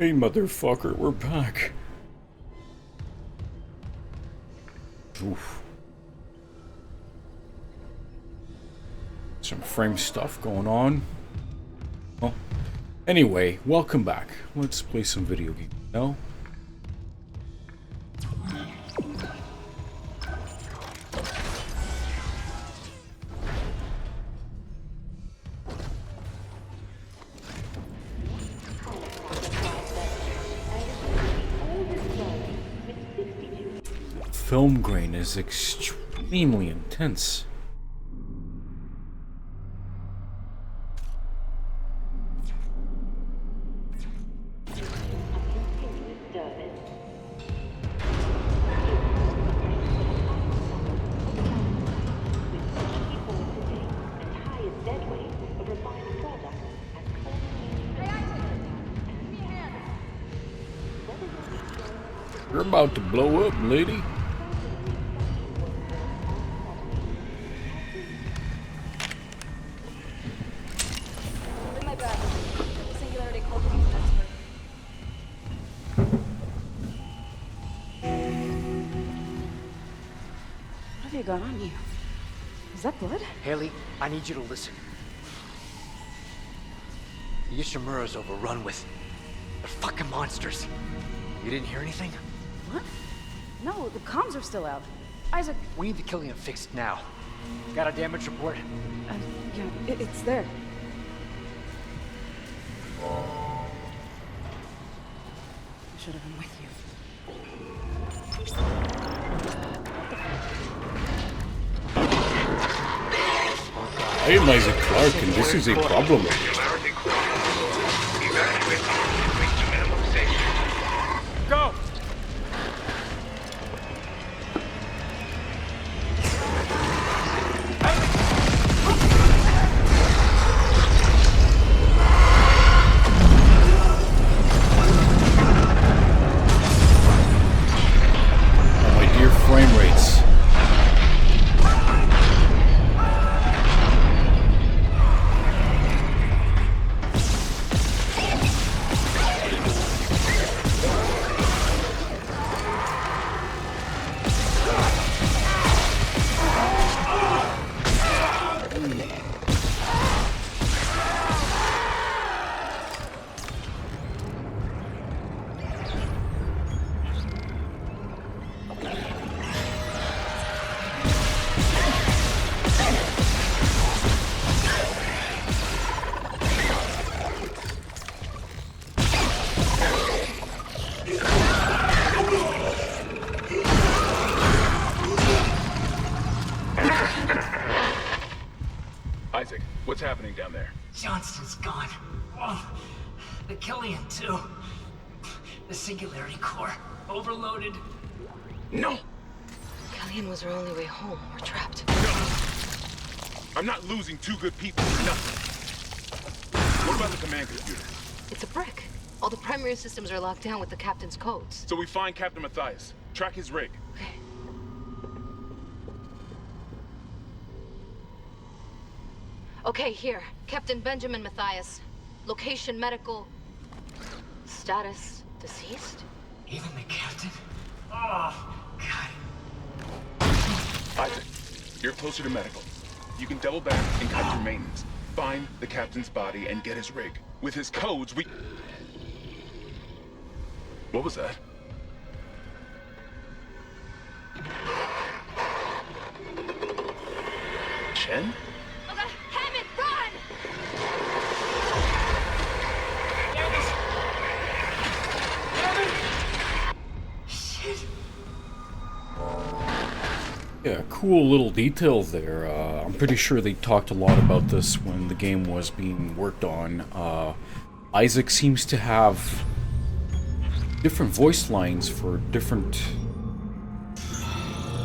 Hey, motherfucker, we're back. Oof. Some frame stuff going on. Well, anyway, welcome back. Let's play some video games now. Film grain is extremely intense. You're about to blow up, lady. Got on you. Is that blood? Haley, I need you to listen. The Ishimura's overrun with... they're fucking monsters. You didn't hear anything? What? No, the comms are still out. Isaac... We need the Killian fixed now. Got a damage report? Yeah, it's there. I should have been with you. I am Isaac Clarke, and this is a problem. Go! Oh, my dear frame rates. Isaac, what's happening down there? Johnston's gone. Oh, the Killian, too. The Singularity Core. Overloaded. No! Killian was our only way home. We're trapped. No! I'm not losing two good people for nothing. What about the command computer? It's a brick. All the primary systems are locked down with the captain's codes. So we find Captain Matthias. Track his rig. Okay. Okay, here. Captain Benjamin Matthias. Location medical. Status deceased? Even the captain? Oh, God. Isaac, you're closer to medical. You can double back and cut your maintenance. Find the captain's body and get his rig. With his codes, we... What was that? Chen? Okay, Hammond, run! Shit. Yeah, cool little details there. I'm pretty sure they talked a lot about this when the game was being worked on. Isaac seems to have different voice lines for different...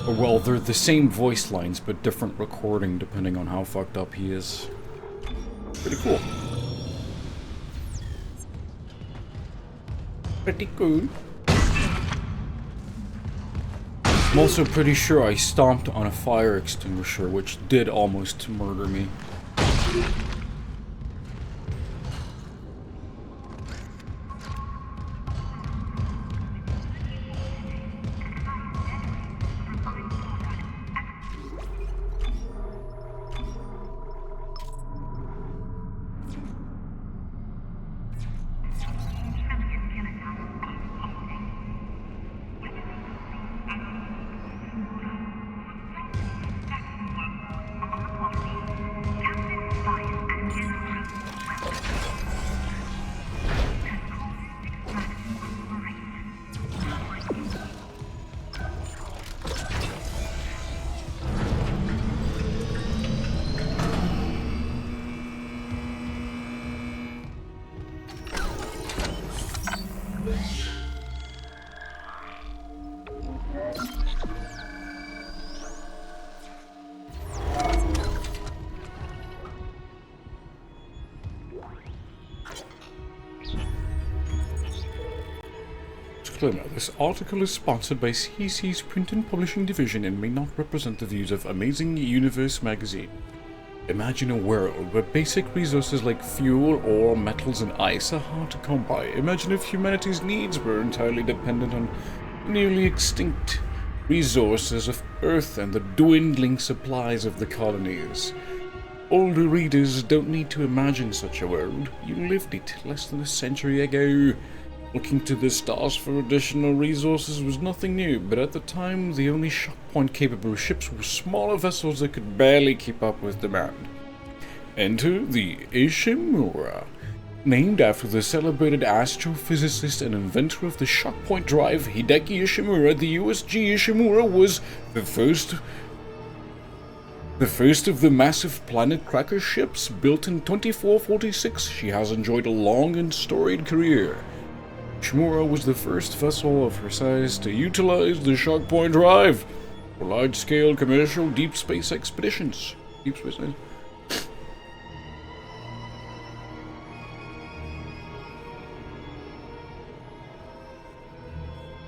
Well, they're the same voice lines, but different recording depending on how fucked up he is. Pretty cool. Pretty cool. I'm also pretty sure I stomped on a fire extinguisher, which did almost murder me. Disclaimer: this article is sponsored by CC's Print and Publishing Division and may not represent the views of Amazing Universe magazine. Imagine a world where basic resources like fuel, ore, metals, and ice are hard to come by. Imagine if humanity's needs were entirely dependent on nearly extinct resources of Earth and the dwindling supplies of the colonies. Older readers don't need to imagine such a world. You lived it less than a century ago. Looking to the stars for additional resources was nothing new, but at the time, the only shock point-capable ships were smaller vessels that could barely keep up with demand. Enter the Ishimura. Named after the celebrated astrophysicist and inventor of the shock point drive, Hideki Ishimura, the USG Ishimura was the first of the massive planet cracker ships built in 2446. She has enjoyed a long and storied career. Ishimura was the first vessel of her size to utilize the shock point drive for large-scale commercial deep space expeditions.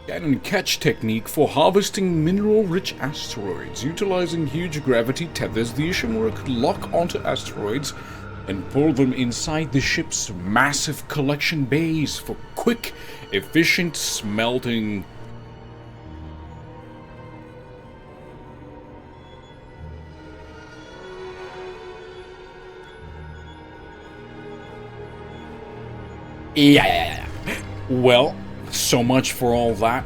And catch technique for harvesting mineral-rich asteroids. Utilizing huge gravity tethers, the Ishimura could lock onto asteroids and pull them inside the ship's massive collection bays for quick, efficient smelting. Yeah. Well, so much for all that.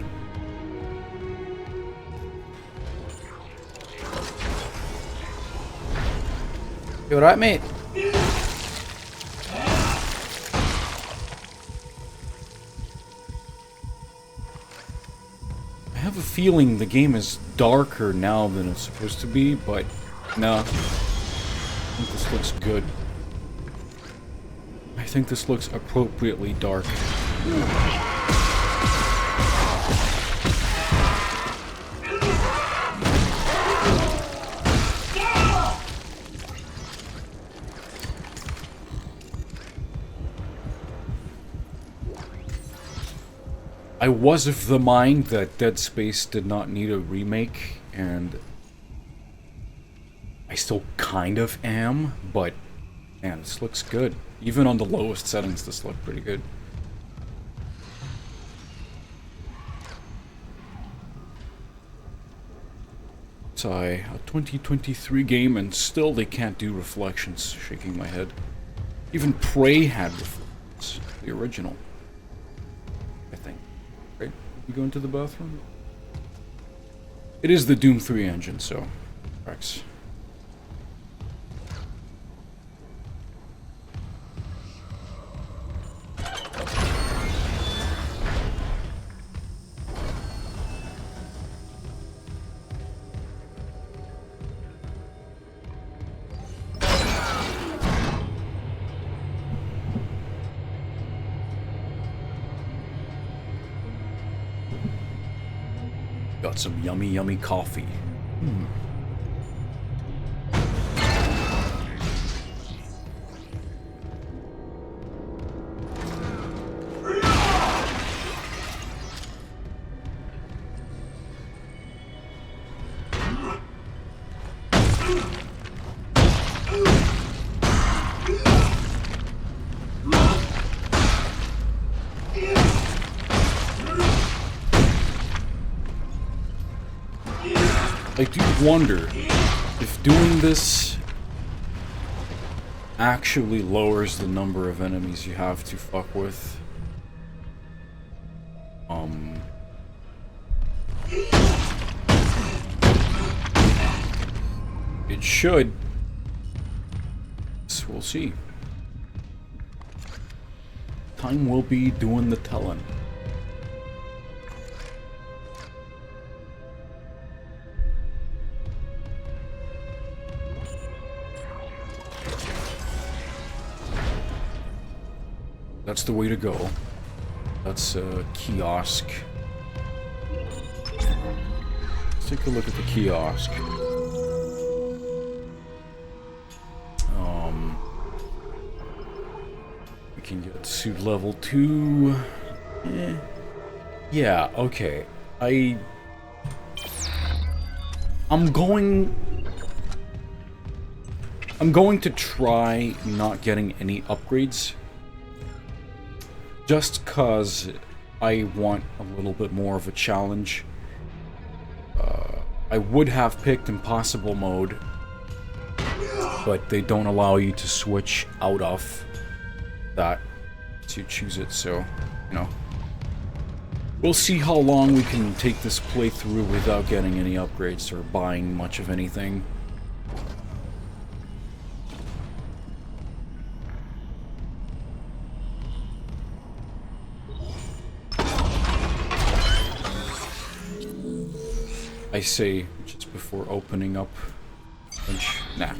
You alright, mate? I have a feeling the game is darker now than it's supposed to be, but no. I think this looks good. I think this looks appropriately dark. I was of the mind that Dead Space did not need a remake, and I still kind of am, but man, this looks good. Even on the lowest settings, this looked pretty good. It's a 2023 game, and still they can't do reflections. Shaking my head. Even Prey had reflections. The original, I think. Right? You go into the bathroom? It is the Doom 3 engine, so Rex. Got some yummy, yummy coffee. I do wonder if doing this actually lowers the number of enemies you have to fuck with. It should. So we'll see. Time will be doing the telling. That's the way to go. That's a kiosk. Let's take a look at the kiosk. We can get suit level 2. Yeah, okay. I'm going to try not getting any upgrades. Just cause I want a little bit more of a challenge. I would have picked impossible mode, but they don't allow you to switch out of that to choose it, so, you know. We'll see how long we can take this playthrough without getting any upgrades or buying much of anything. I say just before opening up. Nah.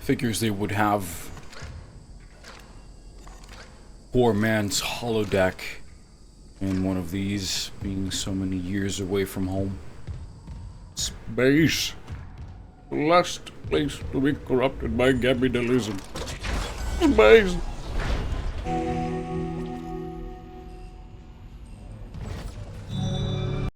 Figures they would have poor man's holodeck in one of these, being so many years away from home. Space. The last place to be corrupted by capitalism. Space.